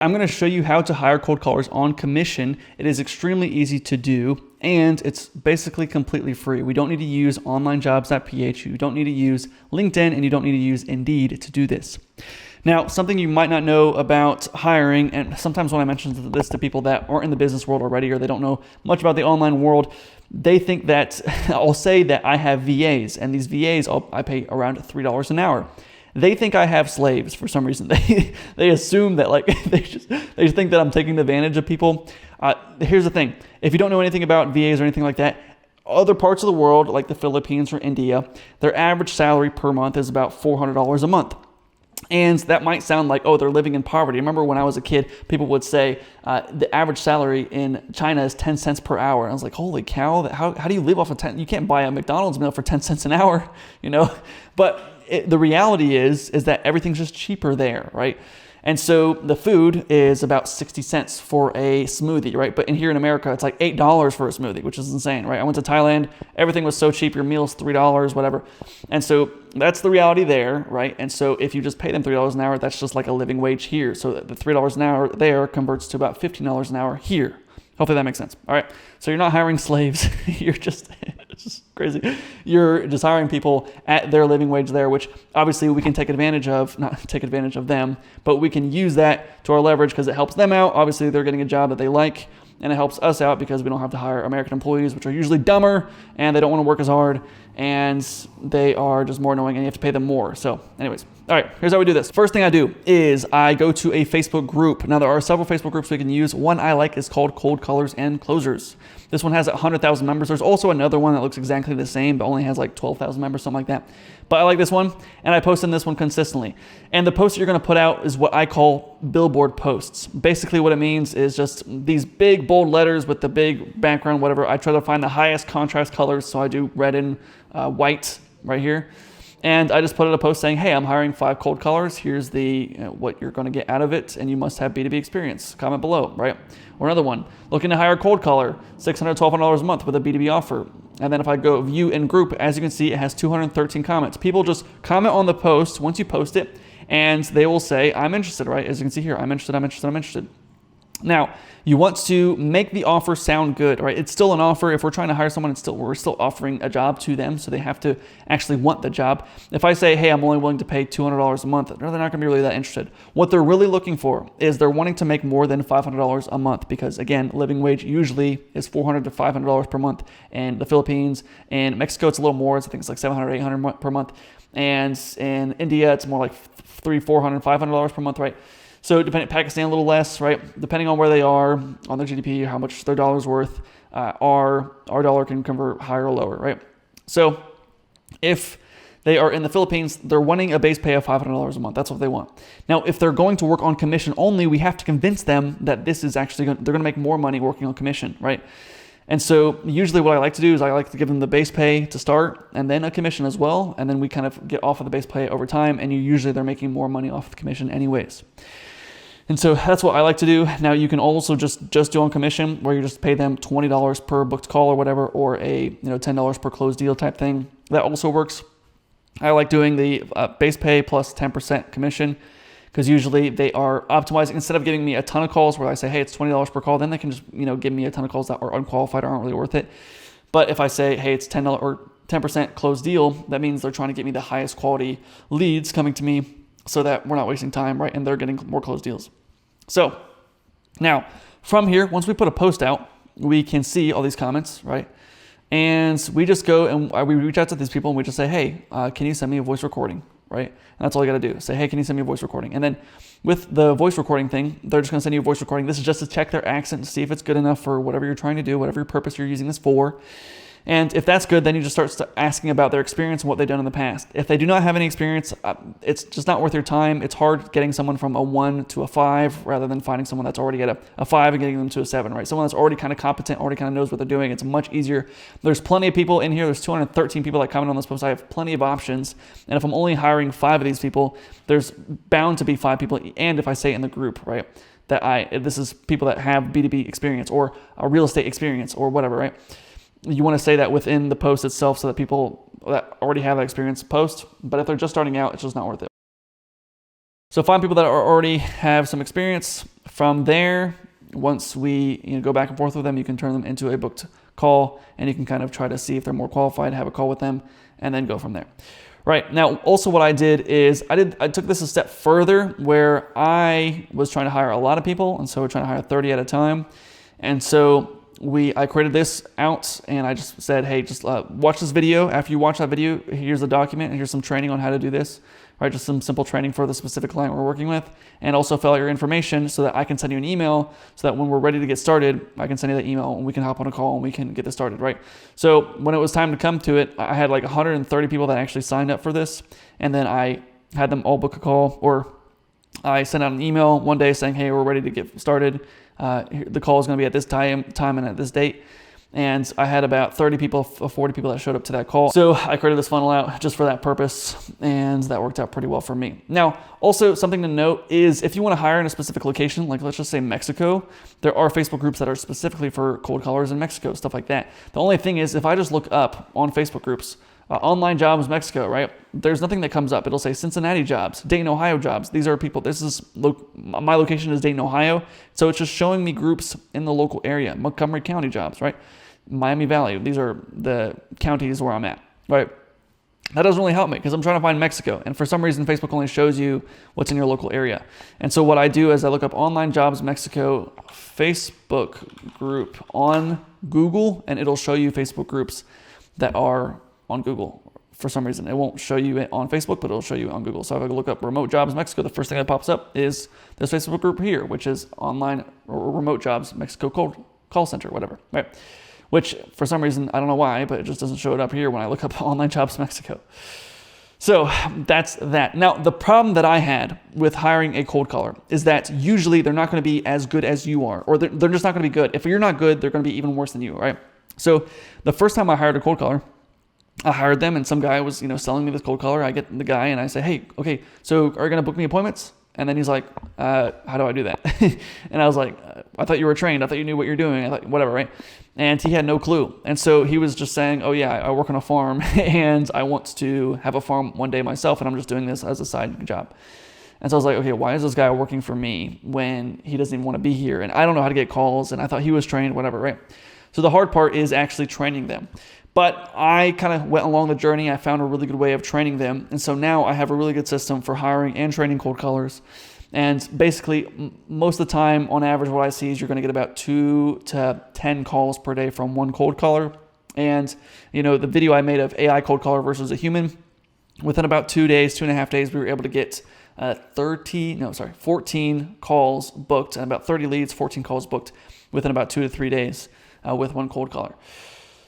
I'm going to show you how to hire cold callers on commission. It is extremely easy to do, and it's basically completely free. We don't need to use onlinejobs.ph. You don't need to use LinkedIn, and you don't need to use Indeed to do this. Now, something you might not know about hiring, and sometimes when I mention this to people that aren't in the business world already, or they don't know much about the online world, they think that I'll say that I have VAs, and these VAs I pay around $3 an hour. They think I have slaves for some reason. They assume that they just think that I'm taking advantage of people. Here's the thing: if you don't know anything about VAs or anything like that, other parts of the world, like the Philippines or India, their average salary per month is about $400 a month. And that might sound like, oh, they're living in poverty. I remember when I was a kid, people would say the average salary in China is 10 cents per hour. And I was like, holy cow, how do you live off of 10? You can't buy a McDonald's meal for 10 cents an hour, you know? But the reality is that everything's just cheaper there, right? And so the food is about 60 cents for a smoothie, right? But in here in America, it's like $8 for a smoothie, which is insane, right? I went to Thailand, everything was so cheap, your meal's $3, whatever. And so that's the reality there, right? And so if you just pay them $3 an hour, that's just like a living wage here. So the $3 an hour there converts to about $15 an hour here. Hopefully that makes sense. All right. So you're not hiring slaves. You're just, it's just crazy. You're just hiring people at their living wage there, which obviously we can take advantage of, not take advantage of them, but we can use that to our leverage because it helps them out. Obviously they're getting a job that they like, and it helps us out because we don't have to hire American employees, which are usually dumber and they don't want to work as hard and they are just more annoying and you have to pay them more. So anyways, all right, here's how we do this. First thing I do is I go to a Facebook group. Now there are several Facebook groups we can use. One I like is called Cold Callers and Closers. This one has 100,000 members. There's also another one that looks exactly the same, but only has like 12,000 members, something like that. But I like this one, and I post in this one consistently. And the post that you're gonna put out is what I call billboard posts. Basically what it means is just these big bold letters with the big background, whatever. I try to find the highest contrast colors, so I do red and white right here. And I just put out a post saying, hey, I'm hiring 5 cold callers. Here's the what you're going to get out of it, and you must have B2B experience. Comment below, right? Or another one, looking to hire a cold caller, $600, $1,200 a month with a B2B offer. And then if I go view in group, as you can see, it has 213 comments. People just comment on the post once you post it, and they will say, I'm interested, right? As you can see here, I'm interested, I'm interested, I'm interested. Now, you want to make the offer sound good, right? It's still an offer. If we're trying to hire someone, we're still offering a job to them, so they have to actually want the job. If I say, hey, I'm only willing to pay $200 a month, they're not going to be really that interested. What they're really looking for is they're wanting to make more than $500 a month because, again, living wage usually is $400 to $500 per month in the Philippines. In Mexico, it's a little more. I think it's like $700, $800 per month. And in India, it's more like $300, $400, $500 per month, right? So Pakistan a little less, right? Depending on where they are on their GDP, how much their dollar's worth, our dollar can convert higher or lower, right? So if they are in the Philippines, they're wanting a base pay of $500 a month. That's what they want. Now, if they're going to work on commission only, we have to convince them that this is actually they're going to make more money working on commission, right? And so usually what I like to do is I like to give them the base pay to start and then a commission as well. And then we kind of get off of the base pay over time. And usually they're making more money off the commission anyways. And so that's what I like to do. Now you can also just do on commission where you just pay them $20 per booked call or whatever, or a $10 per closed deal type thing. That also works. I like doing the base pay plus 10% commission because usually they are optimizing. Instead of giving me a ton of calls where I say, hey, it's $20 per call, then they can just give me a ton of calls that are unqualified or aren't really worth it. But if I say, hey, it's $10 or 10% closed deal, that means they're trying to get me the highest quality leads coming to me so that we're not wasting time, right? And they're getting more closed deals. So now from here, once we put a post out, we can see all these comments, right? And we just go and we reach out to these people and we just say, hey, can you send me a voice recording, right? And that's all you got to do. Say, hey, can you send me a voice recording? And then with the voice recording thing, they're just going to send you a voice recording. This is just to check their accent to see if it's good enough for whatever you're trying to do, whatever purpose you're using this for. And if that's good, then you just start asking about their experience and what they've done in the past. If they do not have any experience, it's just not worth your time. It's hard getting someone from a 1 to a 5 rather than finding someone that's already at a 5 and getting them to a 7, right? Someone that's already kind of competent, already kind of knows what they're doing. It's much easier. There's plenty of people in here. There's 213 people that comment on this post. I have plenty of options. And if I'm only hiring 5 of these people, there's bound to be 5 people. And if I say in the group, right, that this is people that have B2B experience or a real estate experience or whatever, right? You want to say that within the post itself so that people that already have that experience post. But if they're just starting out, it's just not worth it. So find people that already have some experience. From there, once we go back and forth with them, you can turn them into a booked call, and you can kind of try to see if they're more qualified, have a call with them, and then go from there. Right, now also what I did is I took this a step further, where I was trying to hire a lot of people, and so we're trying to hire 30 at a time. And so I created this out, and I just said, hey, just watch this video. After you watch that video, here's a document, and here's some training on how to do this. Right, just some simple training for the specific client we're working with, and also fill out your information so that I can send you an email, so that when we're ready to get started, I can send you that email and we can hop on a call and we can get this started, right? So when it was time to come to it, I had like 130 people that actually signed up for this, and then I had them all book a call, or I sent out an email one day saying, hey, we're ready to get started. The call is going to be at this time and at this date. And I had about 30 people, 40 people that showed up to that call. So I created this funnel out just for that purpose, and that worked out pretty well for me. Now, also something to note is if you want to hire in a specific location, like let's just say Mexico, there are Facebook groups that are specifically for cold callers in Mexico, stuff like that. The only thing is if I just look up on Facebook groups, online jobs Mexico, right? There's nothing that comes up. It'll say Cincinnati jobs, Dayton, Ohio jobs. These are people, my location is Dayton, Ohio. So it's just showing me groups in the local area, Montgomery County jobs, right? Miami Valley, these are the counties where I'm at, right? That doesn't really help me because I'm trying to find Mexico. And for some reason, Facebook only shows you what's in your local area. And so what I do is I look up online jobs Mexico Facebook group on Google, and it'll show you Facebook groups that are on Google. For some reason, it won't show you it on Facebook, but it'll show you on Google. So if I look up remote jobs Mexico, the first thing that pops up is this Facebook group here, which is online or remote jobs Mexico call center, whatever, right? Which for some reason, I don't know why, but it just doesn't show it up here when I look up online jobs Mexico. So that's that. Now, the problem that I had with hiring a cold caller is that usually they're not going to be as good as you are, or they're just not going to be good. If you're not good, they're going to be even worse than you, right? So the first time I hired a cold caller, I hired them, and some guy was, selling me this cold caller. I get the guy and I say, hey, okay, so are you going to book me appointments? And then he's like, how do I do that? And I was like, I thought you were trained. I thought you knew what you're doing. I thought, whatever, right? And he had no clue. And so he was just saying, oh yeah, I work on a farm and I want to have a farm one day myself, and I'm just doing this as a side job. And so I was like, okay, why is this guy working for me when he doesn't even want to be here? And I don't know how to get calls, and I thought he was trained, whatever, right? So the hard part is actually training them. But I kind of went along the journey. I found a really good way of training them. And so now I have a really good system for hiring and training cold callers. And basically, most of the time, on average, what I see is you're going to get about 2 to 10 calls per day from one cold caller. And, the video I made of AI cold caller versus a human, within about 2 days, 2.5 days, we were able to get 14 calls booked, and about 30 leads, 14 calls booked within about 2 to 3 days with one cold caller.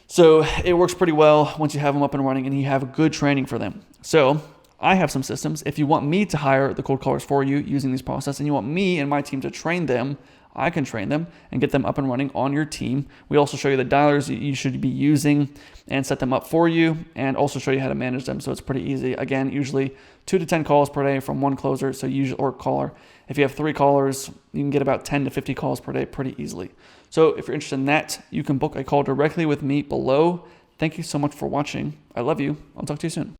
So it works pretty well once you have them up and running and you have good training for them. So I have some systems. If you want me to hire the cold callers for you using these processes, and you want me and my team to train them, I can train them and get them up and running on your team. We also show you the dialers you should be using and set them up for you, and also show you how to manage them. So it's pretty easy. Again, usually 2 to 10 calls per day from one closer, or caller. If you have 3 callers, you can get about 10 to 50 calls per day pretty easily. So if you're interested in that, you can book a call directly with me below. Thank you so much for watching. I love you. I'll talk to you soon.